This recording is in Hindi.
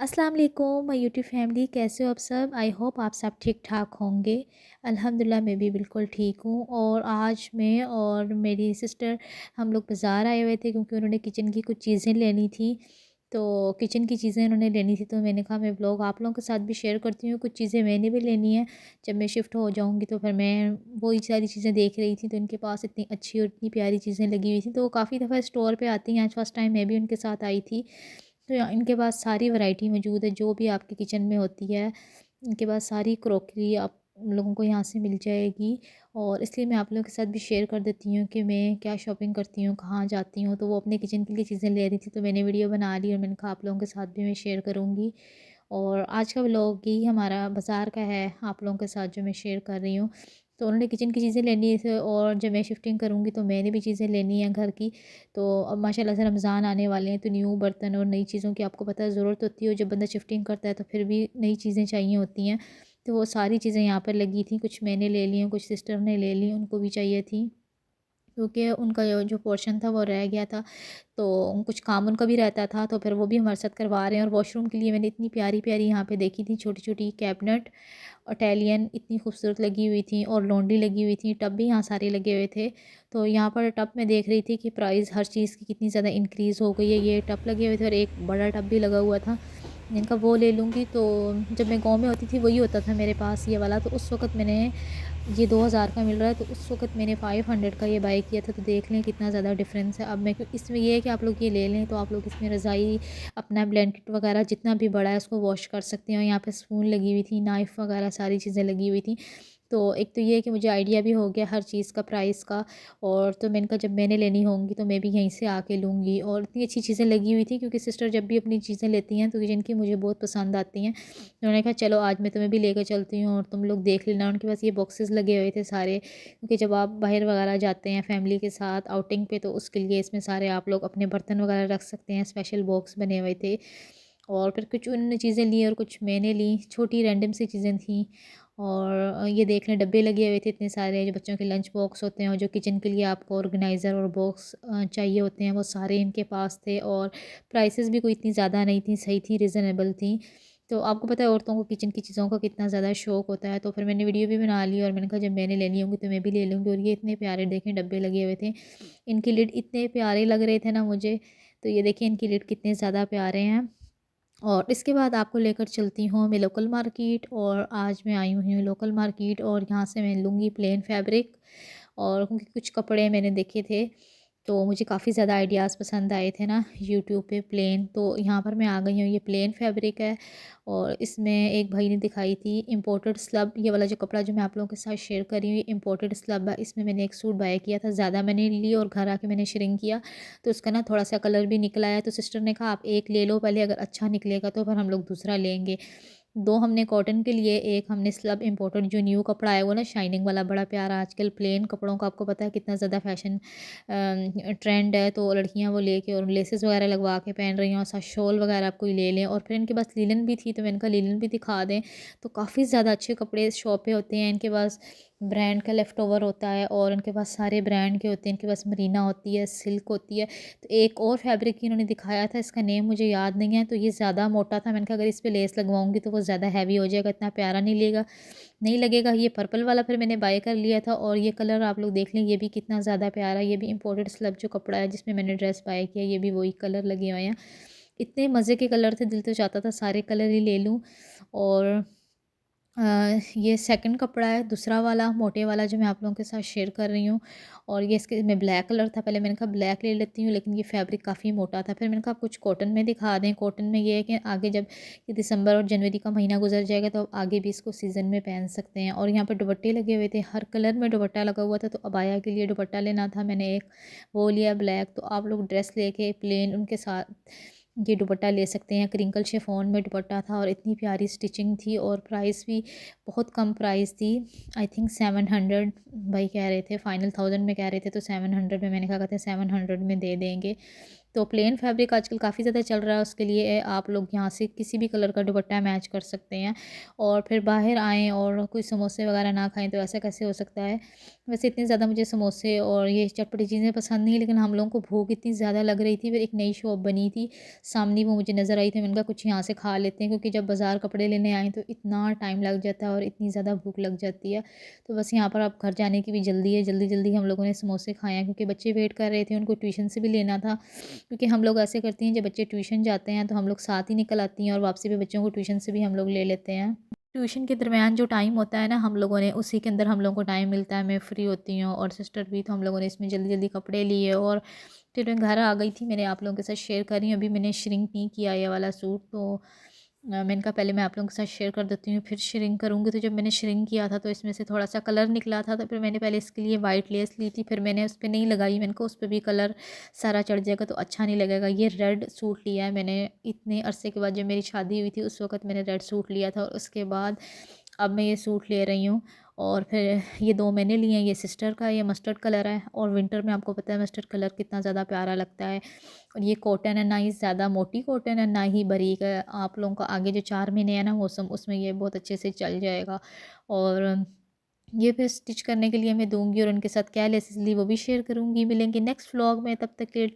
अस्सलाम वालेकुम माय यूट्यूब फैमिली, कैसे हो आप सब। आई होप आप सब ठीक ठाक होंगे। अल्हम्दुलिल्लाह मैं भी बिल्कुल ठीक हूँ। और आज मैं और मेरी सिस्टर हम लोग बाज़ार आए हुए थे क्योंकि उन्होंने किचन की कुछ चीज़ें लेनी थी। तो किचन की चीज़ें उन्होंने लेनी थी तो मैंने कहा मैं ब्लॉग आप लोगों के साथ भी शेयर करती हूँ। कुछ चीज़ें मैंने भी लेनी है। जब मैं शिफ्ट हो जाऊँगी तो फिर मैं वही सारी चीज़ें देख रही थी तो इनके पास इतनी अच्छी और इतनी प्यारी चीज़ें लगी हुई थी। तो वो काफ़ी दफ़ा स्टोर पे आती हैं। आज फर्स्ट टाइम मैं भी उनके साथ आई थी। तो इनके पास सारी वैरायटी मौजूद है जो भी आपके किचन में होती है। इनके पास सारी क्रॉकरी आप लोगों को यहाँ से मिल जाएगी। और इसलिए मैं आप लोगों के साथ भी शेयर कर देती हूँ कि मैं क्या शॉपिंग करती हूँ, कहाँ जाती हूँ। तो वो अपने किचन के लिए चीज़ें ले रही थी तो मैंने वीडियो बना ली और मैंने कहा आप लोगों के साथ भी मैं शेयर करूँगी। और आज का व्लॉग ही हमारा बाज़ार का है, आप लोगों के साथ जो मैं शेयर कर रही हूँ। तो उन्होंने किचन की चीज़ें लेनी थी और जब मैं शिफ्टिंग करूँगी तो मैंने भी चीज़ें लेनी है घर की। तो अब माशाल्लाह से रमज़ान आने वाले हैं तो न्यू बर्तन और नई चीज़ों की आपको पता है ज़रूरत होती है। और जब बंदा शिफ्टिंग करता है तो फिर भी नई चीज़ें चाहिए होती हैं। तो वो सारी चीज़ें यहाँ पर लगी थी, कुछ मैंने ले ली हैं, कुछ सिस्टर ने ले ली, उनको भी चाहिए थी। क्योंकि उनका जो जो पोर्शन था वो रह गया था। तो कुछ काम उनका भी रहता था तो फिर वो भी हमारे साथ करवा रहे हैं। और वॉशरूम के लिए मैंने इतनी प्यारी-प्यारी यहाँ पे देखी थी छोटी-छोटी कैबिनेट, इटालियन इतनी खूबसूरत लगी हुई थी और लॉन्ड्री लगी हुई थी, टब भी यहाँ सारे लगे हुए थे। तो यहाँ पर टब में देख रही थी कि प्राइस हर चीज़ की कितनी ज़्यादा इंक्रीज़ हो गई है। ये टब लगे हुए थे और एक बड़ा टब भी लगा हुआ था। इनका वो ले लूँगी। तो जब मैं गाँव में होती थी वही होता था मेरे पास ये वाला। तो उस वक़्त मैंने ये 2000 का मिल रहा है तो उस वक़्त मैंने 500 का ये बाय किया था। तो देख लें कितना ज़्यादा डिफ़रेंस है। अब मैं इसमें ये है कि आप लोग ये ले लें तो आप लोग इसमें रज़ाई अपना ब्लैंकेट वगैरह जितना भी बड़ा है उसको वॉश कर सकते हैं। और यहाँ पे स्पून लगी हुई थी, नाइफ़ वगैरह सारी चीज़ें लगी हुई थी। तो एक तो ये है कि मुझे आइडिया भी हो गया हर चीज़ का प्राइस का। और तो मैंने कहा जब मैंने लेनी होंगी तो मैं भी यहीं से आके लूँगी। और इतनी अच्छी चीज़ें लगी हुई थी क्योंकि सिस्टर जब भी अपनी चीज़ें लेती हैं तो किचन की मुझे बहुत पसंद आती हैं। तो उन्होंने कहा चलो आज मैं तुम्हें भी लेकर चलती हूँ और तुम लोग देख लेना। उनके पास ये बॉक्सेस लगे हुए थे सारे, क्योंकि जब आप बाहर वगैरह जाते हैं फैमिली के साथ आउटिंग पे तो उसके लिए इसमें सारे आप लोग अपने बर्तन वगैरह रख सकते हैं। स्पेशल बॉक्स बने हुए थे। और फिर कुछ उन्होंने चीज़ें ली और कुछ मैंने ली, छोटी रैंडम सी चीज़ें थी। और ये देख लें डब्बे लगे हुए थे इतने सारे जो बच्चों के लंच बॉक्स होते हैं और जो किचन के लिए आपको ऑर्गेनाइज़र और बॉक्स चाहिए होते हैं वो सारे इनके पास थे। और प्राइसेस भी कोई इतनी ज़्यादा नहीं थी, सही थी, रीज़नेबल थी। तो आपको पता है औरतों को किचन की चीज़ों का कितना ज़्यादा शौक होता है। तो फिर मैंने वीडियो भी बना ली और मैंने कहा जब मैंने लेनी होंगी तो मैं भी ले लूँगी। और ये इतने प्यारे देखें डब्बे लगे हुए थे, इनकी लिड इतने प्यारे लग रहे थे ना मुझे। तो ये देखिए इनकी लिड कितने ज़्यादा प्यारे हैं। और इसके बाद आपको लेकर चलती हूँ मैं लोकल मार्केट। और आज मैं आई हुई हूँ लोकल मार्केट और यहाँ से मैं लूँगी प्लेन फैब्रिक। और क्योंकि कुछ कपड़े मैंने देखे थे तो मुझे काफ़ी ज़्यादा आइडियाज़ पसंद आए थे ना यूट्यूब पे प्लेन। तो यहाँ पर मैं आ गई हूँ, ये प्लेन फैब्रिक है। और इसमें एक भाई ने दिखाई थी इम्पोर्टेड स्लब, ये वाला जो कपड़ा जो मैं आप लोगों के साथ शेयर कर रही हूँ ये इम्पोर्टेड स्लब है। इसमें मैंने एक सूट बाय किया था, ज़्यादा मैंने ली और घर आके मैंने श्रिंक किया तो उसका ना थोड़ा सा कलर भी निकला है। तो सिस्टर ने कहा आप एक ले लो पहले, अगर अच्छा निकलेगा तो फिर हम लोग दूसरा लेंगे। 2 हमने कॉटन के लिए, एक हमने स्लब इम्पोर्टेड जो न्यू कपड़ा है वो ना शाइनिंग वाला बड़ा प्यारा। आजकल प्लेन कपड़ों का आपको पता है कितना ज़्यादा फैशन ट्रेंड है। तो लड़कियां वो लेके और लेसेस वगैरह लगवा के पहन रही हैं और साथ शॉल वगैरह आप कोई ले लें। और फिर इनके पास लिनन भी थी तो मैंने कहा लिनन भी दिखा दें। तो काफ़ी ज़्यादा अच्छे कपड़े इस शॉप पे होते हैं। इनके पास ब्रांड का लेफ़्ट ओवर होता है और इनके पास सारे ब्रांड के होते हैं। इनके पास मरीना होती है, सिल्क होती है। तो एक और फैब्रिक इन्होंने दिखाया था, इसका नेम मुझे याद नहीं है। तो ये ज़्यादा मोटा था, मैंने कहा अगर इस पे लेस लगवाऊंगी तो वो ज़्यादा हैवी हो जाएगा, इतना प्यारा नहीं लगेगा। ये पर्पल वाला फिर मैंने बाय कर लिया था। और ये कलर आप लोग देख लें, ये भी कितना ज़्यादा प्यारा, ये भी इम्पोर्टेड स्लब जो कपड़ा है जिसमें मैंने ड्रेस बाय किया, ये भी वही कलर लगे हुए हैं। इतने मज़े के कलर थे, दिल तो चाहता था सारे कलर ही ले लूँ। और ये सेकंड कपड़ा है, दूसरा वाला मोटे वाला जो मैं आप लोगों के साथ शेयर कर रही हूँ। और ये इसके में ब्लैक कलर था, पहले मैंने कहा ब्लैक ले लेती हूँ लेकिन ये फैब्रिक काफ़ी मोटा था। फिर मैंने कहा आप कुछ कॉटन में दिखा दें। कॉटन में ये है कि आगे जब ये दिसंबर और जनवरी का महीना गुजर जाएगा तो आप आगे भी इसको सीज़न में पहन सकते हैं। और यहाँ पर दुपट्टे लगे हुए थे, हर कलर में दुपट्टा लगा हुआ था। तो अबाया के लिए दुपट्टा लेना था, मैंने एक वो लिया ब्लैक। तो आप लोग ड्रेस लेके प्लेन उनके साथ ये दुपट्टा ले सकते हैं। क्रिंकल शिफॉन में दुपट्टा था और इतनी प्यारी स्टिचिंग थी और प्राइस भी बहुत कम प्राइस थी। आई थिंक 700 भाई कह रहे थे, फाइनल 1000 में कह रहे थे तो 700 में, मैंने कहा कहते 700 में दे देंगे। तो प्लेन फैब्रिक आजकल काफ़ी ज़्यादा चल रहा है, उसके लिए आप लोग यहाँ से किसी भी कलर का दुपट्टा मैच कर सकते हैं। और फिर बाहर आएँ और कोई समोसे वगैरह ना खाएँ तो ऐसा कैसे हो सकता है। वैसे इतने ज़्यादा मुझे समोसे और ये चटपटी चीज़ें पसंद नहीं, लेकिन हम लोगों को भूख इतनी ज़्यादा लग रही थी, फिर एक नई शॉप बनी थी सामने, वो मुझे नज़र आई थी। मैंने कहा कुछ यहाँ से खा लेते हैं, क्योंकि जब बाज़ार कपड़े लेने आएँ तो इतना टाइम लग जाता है और इतनी ज़्यादा भूख लग जाती है। तो बस यहाँ पर अब घर जाने की भी जल्दी है, जल्दी-जल्दी हम लोगों ने समोसे खाए हैं, क्योंकि बच्चे वेट कर रहे थे, उनको ट्यूशन से भी लेना था। क्योंकि हम लोग ऐसे करते हैं, जब बच्चे ट्यूशन जाते हैं तो हम लोग साथ ही निकल आती हैं और वापसी पे बच्चों को ट्यूशन से भी हम लोग ले लेते हैं। ट्यूशन के दरमियान जो टाइम होता है ना, हम लोगों ने उसी के अंदर हम लोगों को टाइम मिलता है, मैं फ्री होती हूँ और सिस्टर भी, तो हम लोगों ने इसमें जल्दी-जल्दी कपड़े लिए और फिर मैं घर आ गई थी। मैंने आप लोगों के साथ शेयर कर रही हूँ, अभी मैंने श्रिंक नहीं किया ये वाला सूट, तो मैंने कहा पहले मैं आप लोगों के साथ शेयर कर देती हूँ, फिर श्रिंक करूँगी। तो जब मैंने श्रिंक किया था तो इसमें से थोड़ा-सा कलर निकला था, तो फिर मैंने पहले इसके लिए वाइट लेस ली थी, फिर मैंने उस पे नहीं लगाई, मैंने कहा उस पे भी कलर सारा चढ़ जाएगा तो अच्छा नहीं लगेगा। ये रेड सूट लिया है मैंने, इतने अरसे के बाद जब मेरी शादी हुई थी उस वक़्त मैंने रेड सूट लिया था, और उसके बाद अब मैं ये सूट ले रही हूँ। और फिर ये 2 मैंने लिए हैं, ये सिस्टर का, ये मस्टर्ड कलर है, और विंटर में आपको पता है मस्टर्ड कलर कितना ज़्यादा प्यारा लगता है। और ये कॉटन है, ना ही ज़्यादा मोटी कॉटन है, ना ही बारीक है। आप लोगों का आगे जो 4 महीने है ना मौसम, उसमें ये बहुत अच्छे से चल जाएगा। और ये फिर स्टिच करने के लिए मैं दूँगी, और उनके साथ क्या लेसेस ली वो भी शेयर करूँगी। मिलेंगे नेक्स्ट व्लॉग में, तब तक के लिए